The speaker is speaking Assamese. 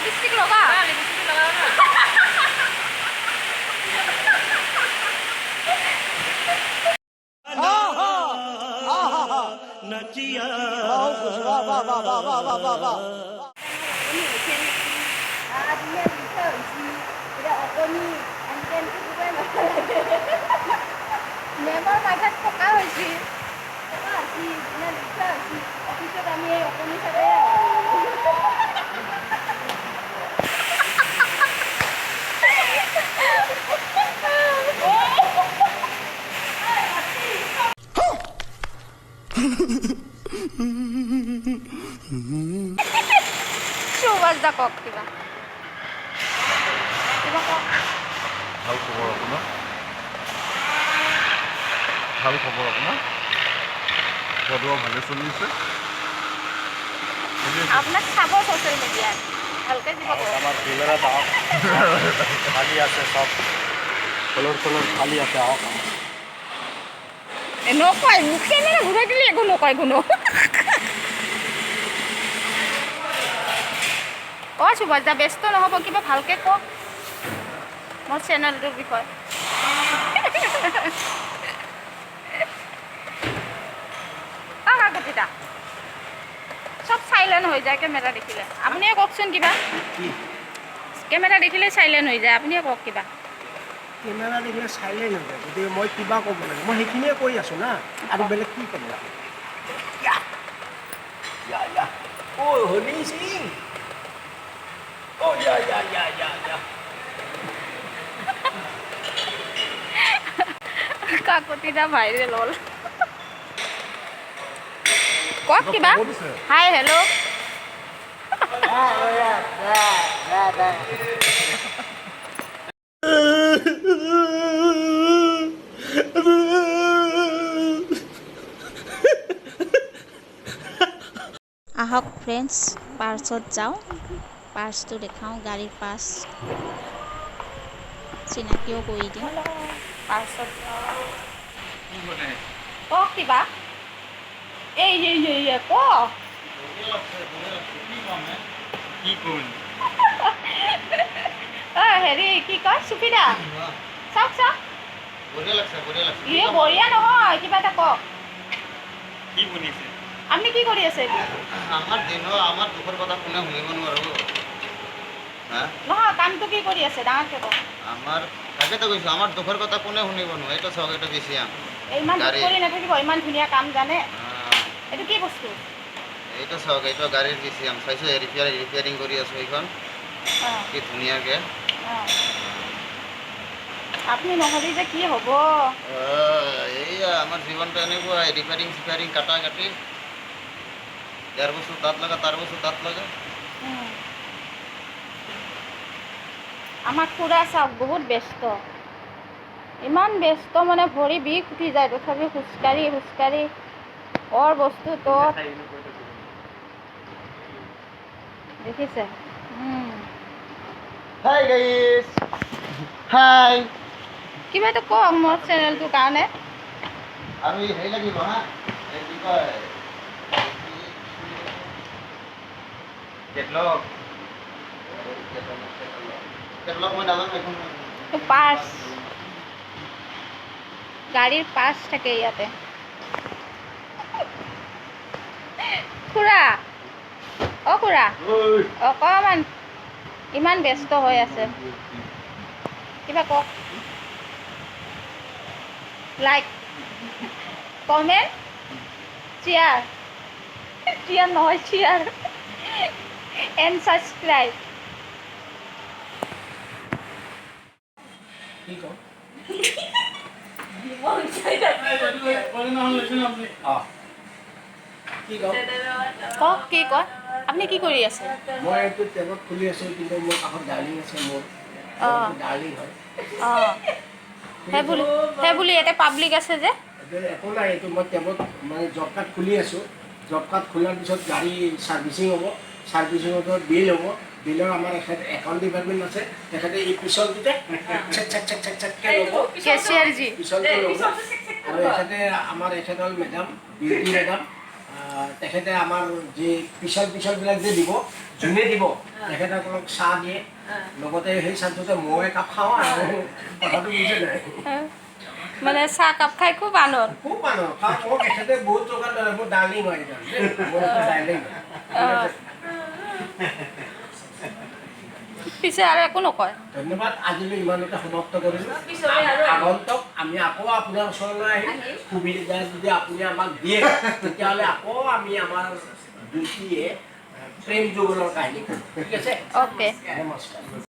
लिपस्टिक लगा नचिया মেমৰ মাথাত পকা হৈছে পিছত আমি অকণি চাবে সুভাষ দা কক কিবা কিবা কক ভাল খবৰ আপোনাৰ ভাল খবৰ আপোনাৰ খোৱা ভালে চলি আছে আপোনাক চাব ছ'চিয়েল মিডিয়াত ভালকৈ দিব আমার ডিলারে দাও খালি আছে সব কলর খালি আছে আও নকয় মুখে মানে ঘূৰাই দিলে একো নকয় কোনো অঁ সুভাষ দা ব্যস্ত নহ'ব কিবা ভালকৈ কওক মোৰ চেনেলটোৰ বিষয়ে কাকতিদা চব চাইলেণ্ট হৈ যায় কেমেৰা দেখিলে আপুনিয়ে কওকচোন কিবা কেমেৰা দেখিলে চাইলেণ্ট হৈ যায় আপুনিয়ে কওক কিবা কেমেৰা দেখিলে চাইলেণ্ট হৈ যায় গতিকে মই কিবা ক'ব লাগে মই সেইখিনিয়ে কৈ আছোঁ না আৰু বেলেগ কি ক'ব লাগে অ' হৰি সিং অ' ইয়া কাকতিদা ভাইৰেল হ'ল কওক কিবা হাই হেল্ল' আহক ফ্ৰেণ্ডছ পাৰ্চত যাওঁ পাৰ্চটো দেখাওঁ গাড়ীৰ পাৰ্চ চিনাকিও কৰি দিওঁ পাছত কওক কিবা এই কওক হেৰি কি কয় সুবিধা চাওক চাওক ইয়ে বঢ়িয়া নহয় কিবা এটা কওক আপুনি কি কৰি আছে আমাৰ দুঃখেৰ কথা কোনে শুনিব নোৱাৰো নহয় কামটো কি কৰি আছে ডাঙৰকৈ কওক আমাৰ তাকেতো কৈছো আমাৰ দুঃখেৰ কথা কোনে শুনিব নোৱাৰো এইটো চাওক এইটো বেছি ইমান দুখ কৰি নাথাকিব ইমান ধুনীয়া কাম জানে এইটো কি বস্তু এইটো চাওক এইটো গাড়ীৰ বেছি চাইছো ৰিপেয়াৰিং কৰি আছো এইখন কি ধুনীয়াকে আপুনি নহ'লে যে কি হ'ব এইয়া আমাৰ জীৱনটো এনেকুৱা ৰিপেয়াৰিং কাটা কাটি ইয়াৰ বস্তু তাত লগা তাৰ বস্তু তাত লগা আমাৰ খুৰা চাওক বহুত ব্যস্ত ইমান ব্যস্ত মানে ভৰি বিষ উঠি যায় তথাপি খোজকাঢ়ি অৰ বস্তু তত দেখিছে হাই গাইস হাই কিবা এটা কওক মোৰ চেনেলটোৰ কাৰণে আৰু হেৰি লাগিব হা এই কি কয় কেটলগ মই নাজানো এখন পাৰ্চ গাড়ীৰ পাৰ্চ থাকে ইয়াতে খুৰা অ খুৰা অকণমান ইমান ব্যস্ত হৈ আছে কিবা কওক লাইক কমেণ্ট চিয়াৰ নহয় চিয়াৰ এণ্ড ছাবস্ক্ৰাইব কি কওঁ কওক কি কয় আপুনি কি কৰি আছে মই এইটো টেবত খুলি আছোঁ কিন্তু মোৰ কাষত ডাৰ্লিং আছে মোৰ ডাৰ্লিং হয় অঁ সেই বুলি ইয়াতে পাব্লিক আছে যে একো নাই এইটো মই টেবত মানে জব কাৰ্ড খুলি আছোঁ জব কাৰ্ড খোলাৰ পিছত গাড়ী ছাৰ্ভিচিং হ'ব ছাৰ্ভিচিঙৰ বিল হ'ব বিলৰ আমাৰ একাউণ্ট ডিপাৰ্টমেণ্ট আছে তেখেতে এই পিছলটোতে ল'ব কেচিয়াৰজি পিছলটো ল'ব আৰু এখেতে আমাৰ এখেত হ'ল মেডাম বিউটি মেডাম তেখেতে আমাৰ যি পিছলবিলাক যে দিব যোনে দিব তেখেতসকলক চাহ দিয়ে লগতে সেই চাহটোতে মই একাপ খাওঁ আৰু কথাটো বুজিছে নাই মানে চাহ কাপ খাই খুব আনন্দ খুব মানুহ কাৰণ মোক এখেতে বহুত টকা ল'লে মোৰ ডাৰ্লিং হয় মোৰ ডাৰ্লিং পিছে আৰু একো নকয় ধন্যবাদ আজিলৈ ইমানতে সমাপ্ত কৰিলোঁ আগন্তক আমি আকৌ আপোনাৰ ওচৰলৈ আহিম সুবিধা যদি আপুনি আমাক দিয়ে তেতিয়াহ'লে আকৌ আমি আমাৰ দুটিয়ে প্ৰেম যুগলৰ কাহিনী কৰিম ঠিক আছে অ'কে নমস্কাৰ